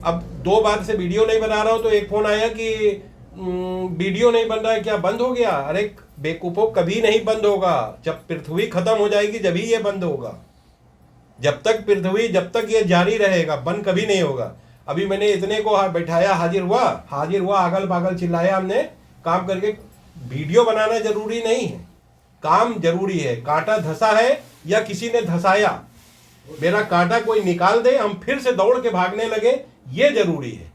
अब 2 बार से वीडियो नहीं बना रहा हूं तो एक फोन आया कि वीडियो नहीं बन रहा है, क्या बंद हो गया? अरे बेवकूफों, कभी नहीं बंद होगा। जब पृथ्वी खत्म हो जाएगी जब ही ये बंद होगा। जब तक पृथ्वी, जब तक ये जारी रहेगा, बंद कभी नहीं होगा। अभी मैंने इतने को बैठाया, हाजिर हुआ, अगल बगल चिल्लाया हमने, काम करके। वीडियो बनाना जरूरी नहीं है, काम जरूरी है। कांटा धंसा है या किसी ने धंसाया, मेरा कांटा कोई निकाल दे, हम फिर से दौड़ के भागने लगे, ये जरूरी है।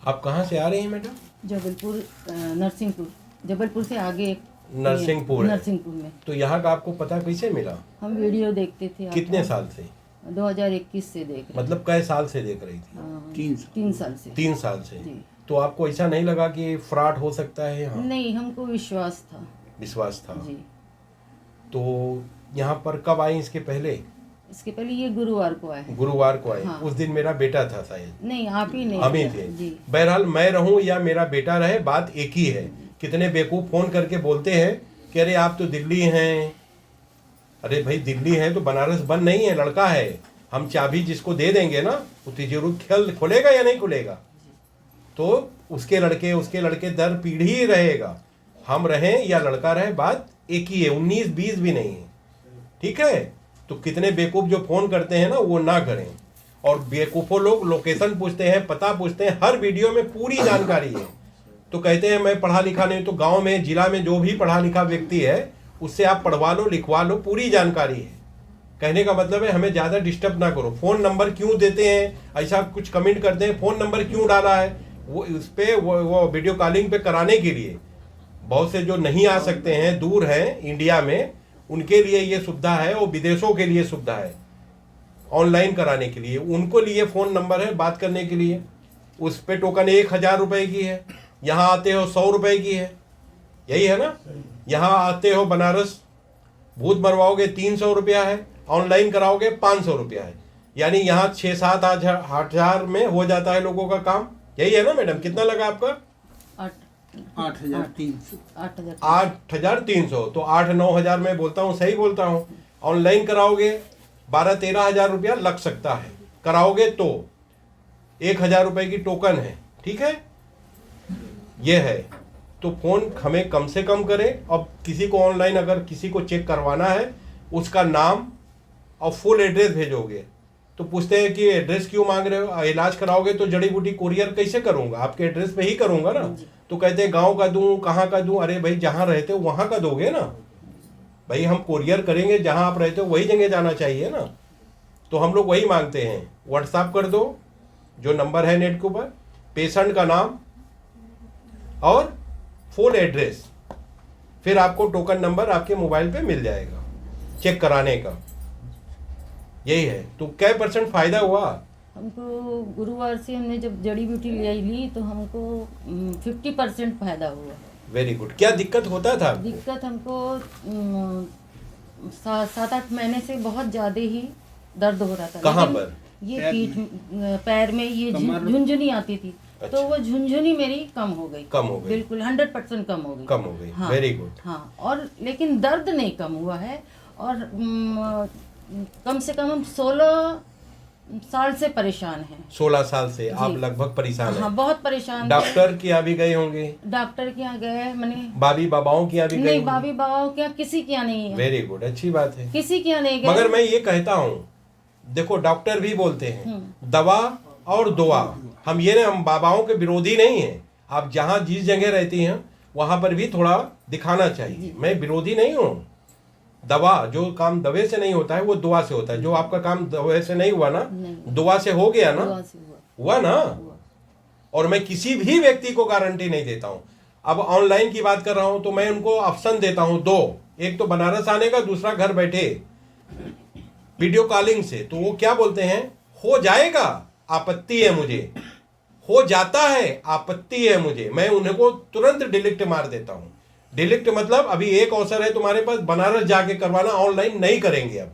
आप कहाँ से आ रही हैं मैडम? जबलपुर, नरसिंहपुर। जबलपुर से आगे नरसिंहपुर में। तो यहाँ का आपको पता कैसे मिला? हम वीडियो देखते थे। कितने साल से? 2021 से देख रहे। मतलब कई साल से देख रही थी? 3 साल से। 3 साल से। तो आपको ऐसा नहीं लगा कि फ्रॉड हो सकता है यहाँ? नहीं, हमको विश्वास था। विश्वास था जी। तो यहाँ पर कब आई? इसके पहले ये गुरुवार को आए। गुरुवार को आए। हाँ। उस दिन मेरा बेटा था शायद। नहीं, आप ही नहीं, हम ही थे। बहरहाल मैं रहूं या मेरा बेटा रहे, बात एक ही है। कितने बेवकूफ फोन करके बोलते हैं कि अरे आप तो दिल्ली हैं। अरे भाई, दिल्ली है तो बनारस बंद नहीं है, लड़का है। हम चाबी जिसको दे देंगे ना, वो तिजोरी खुलेगा या नहीं खुलेगा? तो उसके लड़के दर पीढ़ी रहेगा। हम रहें या लड़का रहे, बात एक ही है, 19-20 भी नहीं है। ठीक है? तो कितने बेवकूफ जो फोन करते हैं ना, वो ना करें। और बेवकूफों लोग लोकेशन पूछते हैं, पता पूछते हैं, हर वीडियो में पूरी जानकारी है। तो कहते हैं मैं पढ़ा लिखा नहीं। तो गांव में, जिला में जो भी पढ़ा लिखा व्यक्ति है, उससे आप पढ़वा लो, लिखवा लो, पूरी जानकारी है। कहने का मतलब है हमें ज़्यादा डिस्टर्ब ना करो। फ़ोन नंबर क्यों देते हैं, ऐसा कुछ कमेंट करते हैं, फ़ोन नंबर क्यों डाला है? वो उस पर वो वीडियो कॉलिंग पे कराने के लिए, बहुत से जो नहीं आ सकते हैं, दूर हैं इंडिया में, उनके लिए ये सुविधा है, और विदेशों के लिए सुविधा है ऑनलाइन कराने के लिए। उनको लिए फ़ोन नंबर है बात करने के लिए। उस पर टोकन 1000 रुपये की है, यहाँ आते हो 100 रुपये की है। यही है ना? यहाँ आते हो बनारस, भूत मरवाओगे 300 रुपया है, ऑनलाइन कराओगे 500 रुपया है। यानी यहाँ 6-7 हजार में हो जाता है लोगों का काम। यही है ना मैडम? कितना लगा आपका? 8,300। तो 8-9 हजार में बोलता हूँ, सही बोलता हूँ। ऑनलाइन कराओगे 12-13 हजार रुपया लग सकता है। कराओगे तो 1000 रुपये की टोकन है। ठीक है, ये है। तो फोन हमें कम से कम करें। अब किसी को ऑनलाइन अगर किसी को चेक करवाना है, उसका नाम और फुल एड्रेस भेजोगे तो पूछते हैं कि एड्रेस क्यों मांग रहे हो? इलाज कराओगे तो जड़ी बूटी कुरियर कैसे करूंगा? आपके एड्रेस पे ही करूंगा ना। तो कहते हैं गांव का दूं, कहाँ का दूं? अरे भाई, जहां रहते हो वहां का दोगे ना भाई। हम कुरियर करेंगे, जहां आप रहते हो वही जगह जाना चाहिए ना। तो हम लोग वही मांगते हैं। व्हाट्सएप कर दो, जो नंबर है नेट के ऊपर, पेशेंट का नाम और फुल एड्रेस, फिर आपको टोकन नंबर आपके मोबाइल पे मिल जाएगा चेक कराने का। यही है। तो क्या % फायदा हुआ हमको? गुरुवार से हमने जब जड़ी बूटी ली तो हमको 50% फायदा हुआ। Very good. क्या दिक्कत होता था? दिक्कत हमको 7-8 महीने से बहुत ज्यादा ही दर्द हो रहा था। कहाँ पर? ये पीठ, पैर में ये झुनझुनी आती थी। अच्छा। तो वो झुनझुनी मेरी कम हो गई। बिल्कुल 100% कम हो गई। हाँ। Very good. हाँ, और लेकिन दर्द नहीं कम हुआ है। और कम से कम हम 16 साल से परेशान हैं। 16 साल से आप लगभग परेशान हैं? हाँ, बहुत परेशान। डॉक्टर के यहाँ भी गए होंगे? डॉक्टर के यहाँ गए, मैंने बाबी बाबाओं के यहाँ भी गए? नहीं, बाबी बाबाओं के यहाँ किसी के यहाँ नहीं है। वेरी गुड, अच्छी बात है। किसी के यहाँ नहीं गए। मगर मैं ये कहता हूँ, देखो डॉक्टर भी बोलते हैं दवा और दुआ। हम बाबाओं के विरोधी नहीं है। आप जहाँ जिस जगह रहती हैं वहां पर भी थोड़ा दिखाना चाहिए। मैं विरोधी नहीं हूँ। दवा, जो काम दवे से नहीं होता है वो दुआ से होता है। जो आपका काम दवे से नहीं हुआ ना, दुआ से हो गया ना, हुआ ना। और मैं किसी भी व्यक्ति को गारंटी नहीं देता हूं। अब ऑनलाइन की बात कर रहा हूं तो मैं उनको ऑप्शन देता हूं 2। एक तो बनारस आने का, दूसरा घर बैठे वीडियो कॉलिंग से। तो वो क्या बोलते हैं, हो जाएगा, आपत्ति है मुझे। हो जाता है, आपत्ति है मुझे। मैं उन्हें को तुरंत डिलीट मार देता हूं। डिलीट मतलब अभी एक अवसर है तुम्हारे पास, बनारस जाके करवाना, ऑनलाइन नहीं करेंगे। अब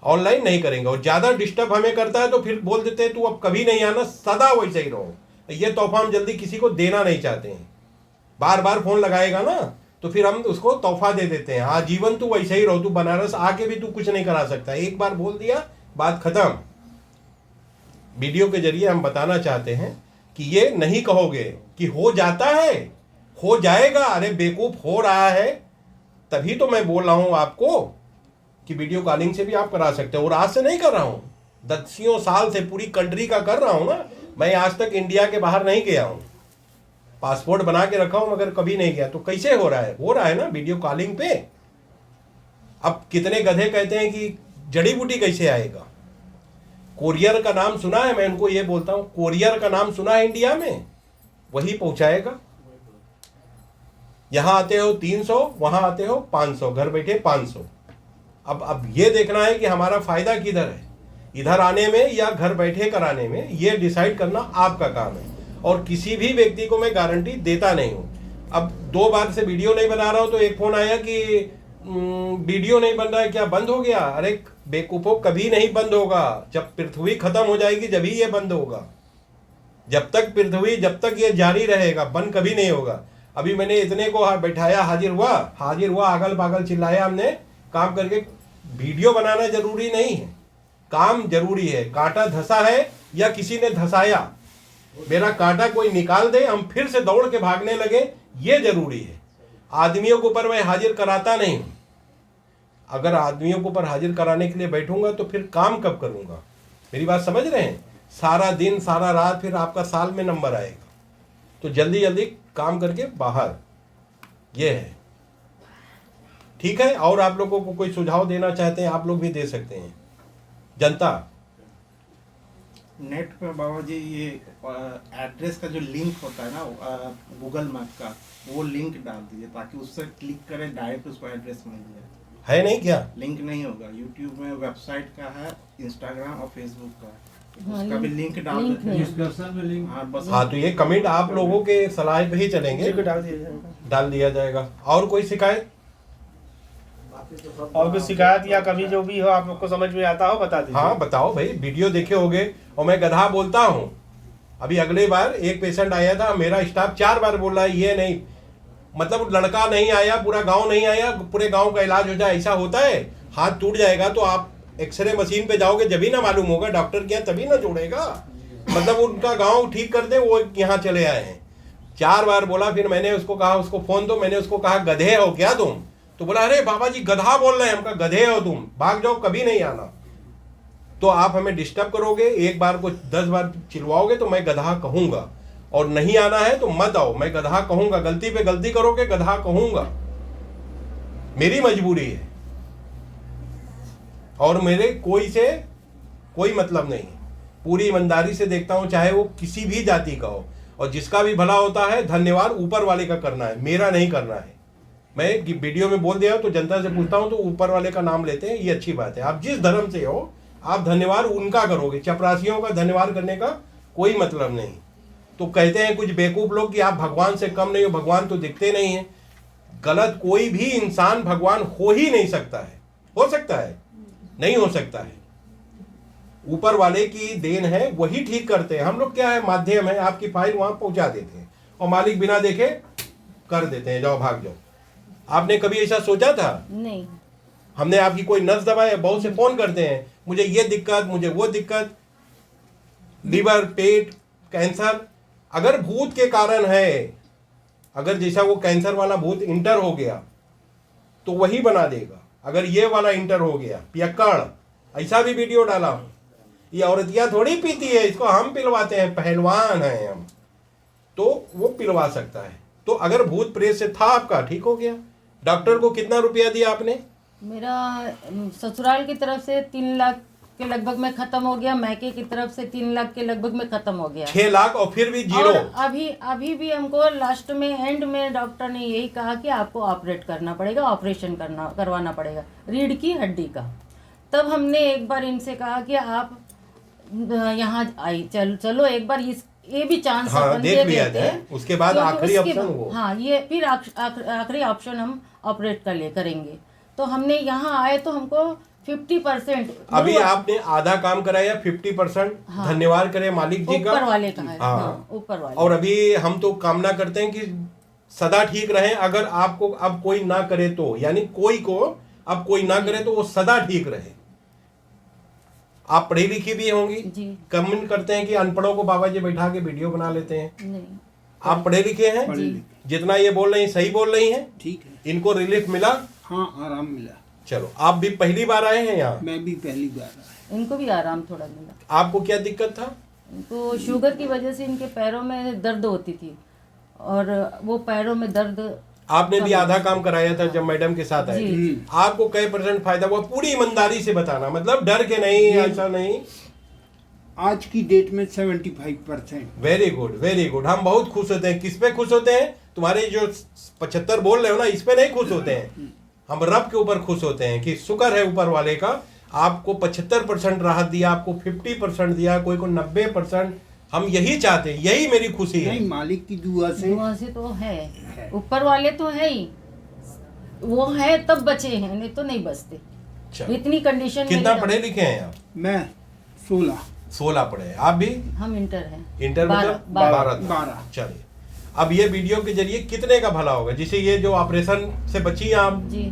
ऑनलाइन नहीं करेंगे। और ज्यादा डिस्टर्ब हमें करता है तो फिर बोल देते हैं तू अब कभी नहीं आना, सदा वैसे ही रहो। ये तोहफा हम जल्दी किसी को देना नहीं चाहते हैं। बार बार फोन लगाएगा ना तो फिर हम उसको तोहफा दे देते हैं, आजीवन तू वैसे ही रहो, तू बनारस आके भी तू कुछ नहीं करा सकता। एक बार बोल दिया, बात खत्म। वीडियो के जरिए हम बताना चाहते हैं कि ये नहीं कहोगे कि हो जाता है, हो जाएगा। अरे बेवकूफ, हो रहा है, तभी तो मैं बोल रहा हूं आपको कि वीडियो कॉलिंग से भी आप करा सकते हो। और आज से नहीं कर रहा हूं, 10 साल से पूरी कंट्री का कर रहा हूं ना। मैं आज तक इंडिया के बाहर नहीं गया हूं, पासपोर्ट बना के रखा हूं मगर कभी नहीं गया। तो कैसे हो रहा है? हो रहा है ना वीडियो कॉलिंग पे। अब कितने गधे कहते हैं कि जड़ी बूटी कैसे आएगा। कोरियर का नाम सुना है? मैं उनको ये बोलता हूं, कोरियर का नाम सुना है इंडिया में? वही पहुंचाएगा। यहां आते हो 300, वहां आते हो 500, घर बैठे 500। अब ये देखना है कि हमारा फायदा किधर है, इधर आने में या घर बैठे कराने में। ये डिसाइड करना आपका काम है। और किसी भी व्यक्ति को मैं गारंटी देता नहीं हूं। अब 2 बार से वीडियो नहीं बना रहा हूं तो एक फोन आया कि वीडियो नहीं बन रहा है, क्या बंद हो गया? अरे बेवकूफों, कभी नहीं बंद होगा। जब पृथ्वी खत्म हो जाएगी जब ही ये बंद होगा। जब तक पृथ्वी, जब तक ये जारी रहेगा, बंद कभी नहीं होगा। अभी मैंने इतने को बैठाया, हाजिर हुआ, अगल पागल चिल्लाया हमने, काम करके। वीडियो बनाना जरूरी नहीं है, काम जरूरी है। कांटा धंसा है या किसी ने धंसाया, मेरा कांटा कोई निकाल दे, हम फिर से दौड़ के भागने लगे, ये जरूरी है। आदमियों के ऊपर मैं हाजिर कराता नहीं हूं। अगर आदमियों को ऊपर हाजिर कराने के लिए बैठूंगा तो फिर काम कब करूंगा? मेरी बात समझ रहे हैं? सारा दिन सारा रात फिर आपका साल में नंबर आएगा। तो जल्दी जल्दी काम करके बाहर, ये है। ठीक है? और आप लोगों को कोई सुझाव देना चाहते हैं आप लोग भी दे सकते हैं। जनता नेट पे बाबा जी ये एड्रेस का जो लिंक होता है ना गूगल मैप का, वो लिंक डाल दीजिए ताकि उससे क्लिक करें डायरेक्ट उसको एड्रेस मिल जाए। है नहीं क्या? लिंक नहीं होगा। यूट्यूब में वेबसाइट का है, इंस्टाग्राम और फेसबुक का है, हाँ, उसका भी लिंक डाल लिंक देते हैं। डिस्क्रिप्शन में लिंक। हाँ बस। हाँ, तो ये कमेंट आप लोगों के सलाह पे ही चलेंगे, डाल दिया जाएगा। और कोई शिकायत? और भी शिकायत या कभी जो भी हो आप लोग को समझ में आता हो बता दीजिए। हाँ बताओ भाई, वीडियो देखे होगे। और मैं गधा बोलता हूँ। अभी अगले बार एक पेशेंट आया था, मेरा स्टाफ 4 बार बोल रहा है ये नहीं, मतलब लड़का नहीं आया, पूरा गांव नहीं आया, पूरे गांव का इलाज हो जाए, ऐसा होता है? हाथ टूट जाएगा तो आप एक्सरे मशीन पे जाओगे जब ही ना मालूम होगा, डॉक्टर क्या तभी ना जोड़ेगा। मतलब उनका गांव ठीक कर दे, वो यहाँ चले आए हैं। 4 बार बोला, फिर मैंने उसको कहा उसको फोन दो। मैंने उसको कहा गधे हो क्या तुम? तो बोला अरे बाबा जी गधा बोल रहे हैं। हमका गधे हो तुम, भाग जाओ, कभी नहीं आना। तो आप हमें डिस्टर्ब करोगे, एक बार को 10 बार चिल्वाओगे तो मैं गधा कहूंगा। और नहीं आना है तो मत आओ, मैं गधा कहूंगा। गलती पे गलती करोगे, गधा कहूंगा। मेरी मजबूरी है और मेरे कोई से कोई मतलब नहीं। पूरी ईमानदारी से देखता हूं, चाहे वो किसी भी जाति का हो। और जिसका भी भला होता है धन्यवाद ऊपर वाले का करना है, मेरा नहीं करना है। मैं वीडियो में बोल दिया तो जनता से पूछता हूं तो ऊपर वाले का नाम लेते हैं, ये अच्छी बात है। आप जिस धर्म से हो आप धन्यवाद उनका करोगे, चपरासियों का धन्यवाद करने का कोई मतलब नहीं। तो कहते हैं कुछ बेवकूफ लोग कि आप भगवान से कम नहीं हो, भगवान तो दिखते नहीं है। गलत, कोई भी इंसान भगवान हो ही नहीं सकता है। हो सकता है? नहीं हो सकता है। ऊपर वाले की देन है, वही ठीक करते हैं। हम लोग क्या है, माध्यम है, आपकी फाइल वहां पहुंचा देते हैं और मालिक बिना देखे कर देते हैं, जाओ भाग जाओ। आपने कभी ऐसा सोचा था? नहीं। हमने आपकी कोई नस दबाई? बहुत से फोन करते हैं, मुझे ये दिक्कत, मुझे वो दिक्कत, लीवर, पेट, कैंसर। अगर भूत के कारण है, अगर जैसा वो कैंसर वाला भूत इंटर हो गया तो वही बना देगा। अगर ये वाला इंटर हो गया, पियक्कड़, ऐसा भी वीडियो डाला हूं। ये औरतियां थोड़ी पीती है, इसको हम पिलवाते हैं, पहलवान हैं हम, तो वो पिलवा सकता है। तो अगर भूत प्रेत से था आपका, ठीक हो गया। डॉक्टर को कितना रुपया दिया आपने? मेरा ससुराल की तरफ से 3 लाख के लगभग में खत्म हो गया, मैके की तरफ से 3 लाख के लगभग में खत्म हो गया। 6 लाख और फिर भी जीरो। और अभी भी हमको लास्ट में, एंड में डॉक्टर ने यही कहा कि आपको ऑपरेट करना पड़ेगा, ऑपरेशन करवाना पड़ेगा रीढ़ की हड्डी का। तब हमने एक बार इनसे कहा कि आप यहाँ आई, चलो एक बार ये भी चांस हाँ, अपन देख दे लिया देते जाए। हैं। उसके बाद क्योंकि आखिरी उसके ऑप्शन बाद- वो। हाँ, ये फिर आखिरी ऑप्शन हम ऑपरेट करेंगे। तो हमने यहाँ आए तो हमको 50%। अभी आपने आधा काम कराया, 50%। हाँ। धन्यवाद करें मालिक जी का, ऊपर वाले का है। हाँ। हाँ, ऊपर वाले। और अभी हम तो कामना करते हैं कि सदा ठीक रहें। अगर आपको अब कोई ना करे तो, यानी कोई को अब कोई ना करे तो वो सदा ठीक रहे। आप पढ़ी लिखी भी होंगी, जी कमेंट करते हैं कि अनपढ़ों को बाबा जी बैठा के वीडियो बना लेते हैं। नहीं आप पढ़े लिखे हैं, पढ़े लिखे। जितना ये बोल रही हैं सही बोल रही हैं, ठीक है। इनको रिलीफ मिला। हाँ, आराम मिला। चलो, आप भी पहली बार आए हैं यहाँ, मैं भी पहली बार आया। इनको भी आराम थोड़ा मिला। आपको क्या दिक्कत था? इनको शुगर की वजह से इनके पैरों में दर्द होती थी और वो पैरों में दर्द। आपने भी आधा काम कराया था जब मैडम के साथ आए जी। थे। आपको कई % फायदा हुआ? पूरी ईमानदारी से बताना, मतलब डर के नहीं, ऐसा नहीं। आज की डेट में 75%। Very good, very good. हम बहुत खुश होते हैं। किस पे खुश होते हैं? तुम्हारे जो 75 बोल रहे हो ना, इस पे नहीं खुश होते हैं, हम रब के ऊपर खुश होते हैं कि शुक्र है ऊपर वाले का, आपको 75% राहत दिया, आपको 50% दिया, कोई को 90%। हम यही चाहते हैं, यही मेरी खुशी है। नहीं, मालिक की दुआ से दुआ से तो है, ऊपर वाले तो है ही, वो है तब बचे हैं, नहीं तो नहीं बचते। चलो। इतनी कंडीशन कितना पढ़े लिखे हैं आप? मैं 16 पढ़े हैं। आप भी? हम इंटर हैं। इंटर मतलब 12। चलिए, अब ये वीडियो के जरिए कितने का भला होगा? जिसे ये जो ऑपरेशन से बची आप, जी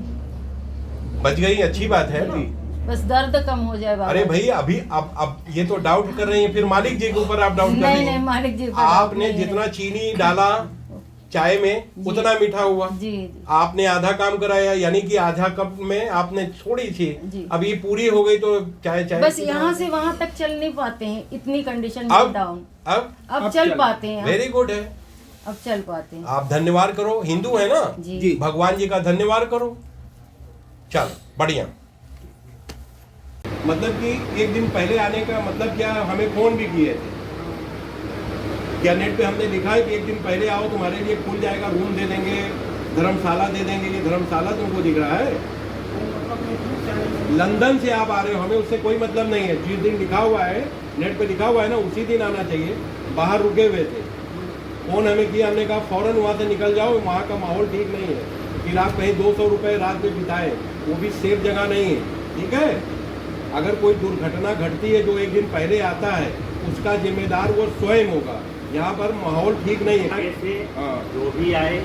बच गई, अच्छी बात है ना। बस दर्द कम हो जाए बाबा। अरे भाई, अभी अब ये तो डाउट कर रही हैं, फिर मालिक जी के ऊपर आप डाउट कर रही नहीं हैं। नहीं, मालिक जी पर आपने नहीं है। जितना चीनी डाला चाय में जी। उतना मीठा हुआ। जी जी आपने आधा काम कराया, यानी कि आधा कप में आपने छोड़ी थी, जी। अब ये पूरी हो गई तो चाय बस यहाँ से वहाँ तक चल नहीं पाते हैं, इतनी कंडीशन में अब डाउन। अब अब चल पाते हैं, वेरी गुड है। अब चल पाते हैं। आप धन्यवाद करो, हिंदू है ना, जी जी। भगवान जी का धन्यवाद करो। चलो, बढ़िया। मतलब कि एक दिन पहले आने का मतलब क्या, हमें फोन भी किए थे क्या? नेट पे हमने लिखा है कि एक दिन पहले आओ, तुम्हारे लिए खुल जाएगा, रूम दे देंगे, धर्मशाला दे देंगे। ये धर्मशाला तुमको दिख रहा है? लंदन से आप आ रहे हो, हमें उससे कोई मतलब नहीं है। जिस दिन लिखा हुआ है, नेट पे लिखा हुआ है ना, उसी दिन आना चाहिए। बाहर रुके हुए थे, फोन हमें किया, हमने कहा फौरन वहाँ से निकल जाओ, वहाँ का माहौल ठीक नहीं है। फिर आप कहीं 200 रुपये रात में बिताए, वो भी सेफ जगह नहीं है, ठीक है। अगर कोई दुर्घटना घटती है जो एक दिन पहले आता है, उसका जिम्मेदार वो स्वयं होगा। यहाँ पर माहौल ठीक नहीं है। हाँ, जो भी आए,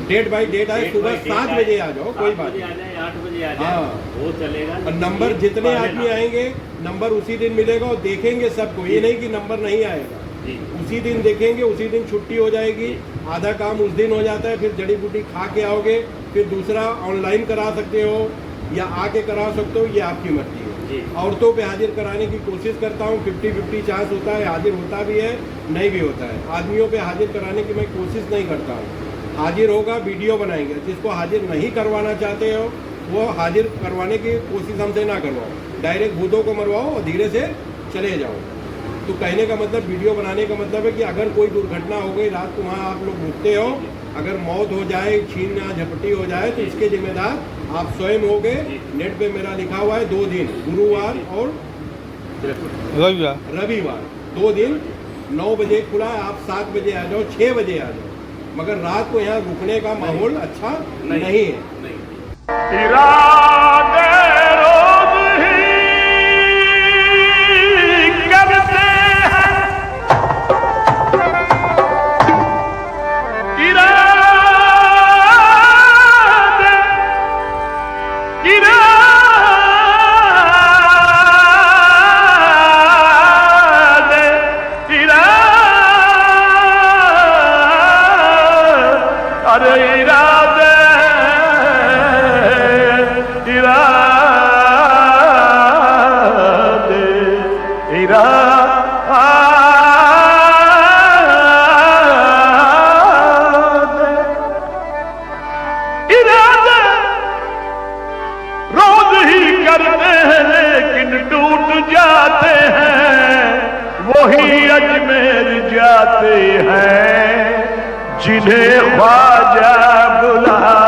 डेट बाई डेट आए, सुबह 7 बजे आ जाओ, कोई बात नहीं। आ जाए, 8 बजे आ जाए, हाँ। वो चलेगा। और नंबर जितने आदमी आएंगे, नंबर उसी दिन मिलेगा और देखेंगे सबको। ये नहीं कि नंबर नहीं आएगा, जी। उसी दिन देखेंगे, उसी दिन छुट्टी हो जाएगी। आधा काम उस दिन हो जाता है, फिर जड़ी बूटी खा के आओगे, फिर दूसरा ऑनलाइन करा सकते हो या आके करा सकते हो, ये आपकी मर्जी है। औरतों पे हाजिर कराने की कोशिश करता हूँ, 50-50 चांस होता है, हाजिर होता भी है, नहीं भी होता है। आदमियों पे हाजिर कराने की मैं कोशिश नहीं करता हूँ। हाजिर होगा, वीडियो बनाएंगे। जिसको हाजिर नहीं करवाना चाहते हो, वो हाजिर करवाने की कोशिश हमसे ना करवाओ, डायरेक्ट भूतों को मरवाओ और धीरे से चले जाओ। तो कहने का मतलब, वीडियो बनाने का मतलब है कि अगर कोई दुर्घटना हो गई, रात को वहाँ आप लोग रुकते हो, अगर मौत हो जाए, छीना झपटी हो जाए, तो इसके जिम्मेदार आप स्वयं होगे। नेट पे मेरा लिखा हुआ है 2 दिन, गुरुवार और रविवार 2 दिन 9 बजे खुला है। आप 7 बजे आ जाओ, 6 बजे आ जाओ, मगर रात को यहाँ रुकने का माहौल अच्छा नहीं है। वही अजमेर जाते हैं जिन्हें ख्वाजा बुला